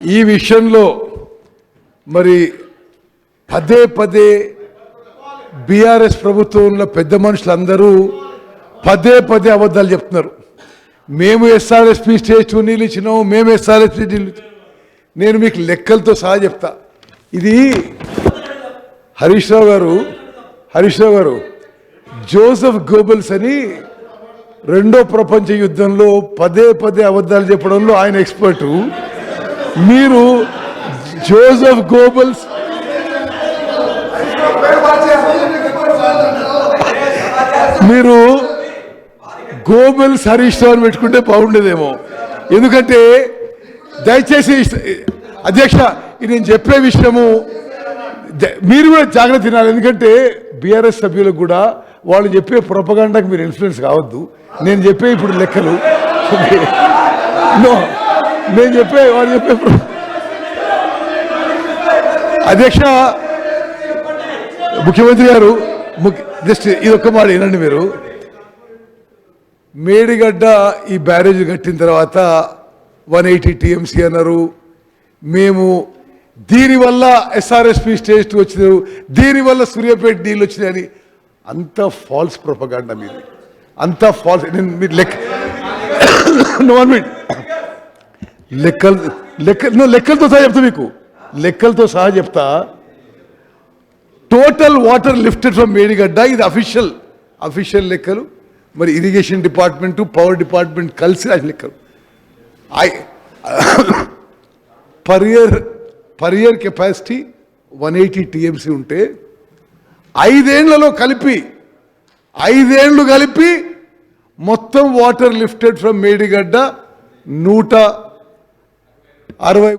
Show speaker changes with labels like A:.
A: ఈ విషయంలో మరి పదే పదే బీఆర్ఎస్ ప్రభుత్వంలో పెద్ద మనుషులందరూ పదే పదే అబద్ధాలు చెప్తున్నారు. మేము ఎస్ఆర్ఎస్పీ స్టేజ్ 2 నీళ్ళు ఇచ్చినాము, మేము ఎస్ఆర్ఎస్పీ నీళ్ళు. నేను మీకు లెక్కలతో సహా చెప్తా. ఇది హరీష్ రావు గారు జోసెఫ్ గోబెల్స్ అని రెండో ప్రపంచ యుద్ధంలో పదే పదే అబద్ధాలు చెప్పడంలో ఆయన ఎక్స్పర్టు. మీరు జోసెఫ్ గోబెల్స్ మీరు గోబెల్స్ హరీష్ రావు పెట్టుకుంటే బాగుండేదేమో. ఎందుకంటే దయచేసి అధ్యక్ష, నేను చెప్పే విషయము మీరు కూడా జాగ్రత్త తినాలి. ఎందుకంటే బీఆర్ఎస్ సభ్యులకు కూడా వాళ్ళు చెప్పే ప్రొపగాండాకి మీరు ఇన్ఫ్లుయెన్స్ కావద్దు. నేను చెప్పే ఇప్పుడు లెక్కలు నేను చెప్పే వాళ్ళు చెప్పే అధ్యక్ష, ముఖ్యమంత్రి గారు జస్ట్ ఇది ఒక్క మాట వినండి. మీరు మేడిగడ్డ ఈ బ్యారేజ్ కట్టిన తర్వాత 180 TMC అన్నారు. మేము దీనివల్ల ఎస్ఆర్ఎస్పీ స్టేజ్ 2 వచ్చినారు, దీనివల్ల సూర్యాపేట నీళ్ళు వచ్చినాయని. అంత ఫాల్స్ ప్రొపగాండా మీది, అంత ఫాల్స్. నేను మీరు లెక్కలతో సహా చెప్తా, మీకు లెక్కలతో సహా చెప్తా. Total water lifted from Medigadda, ఇది అఫీషియల్ లెక్కలు. మరి ఇరిగేషన్ డిపార్ట్మెంటు, పవర్ డిపార్ట్మెంట్ కలిసి రాసిన లెక్కలు. పర్ ఇయర్ కెపాసిటీ 180 TMC ఉంటే 5 ఏళ్ళు కలిపి మొత్తం వాటర్ లిఫ్టెడ్ ఫ్రమ్ మేడిగడ్డ 160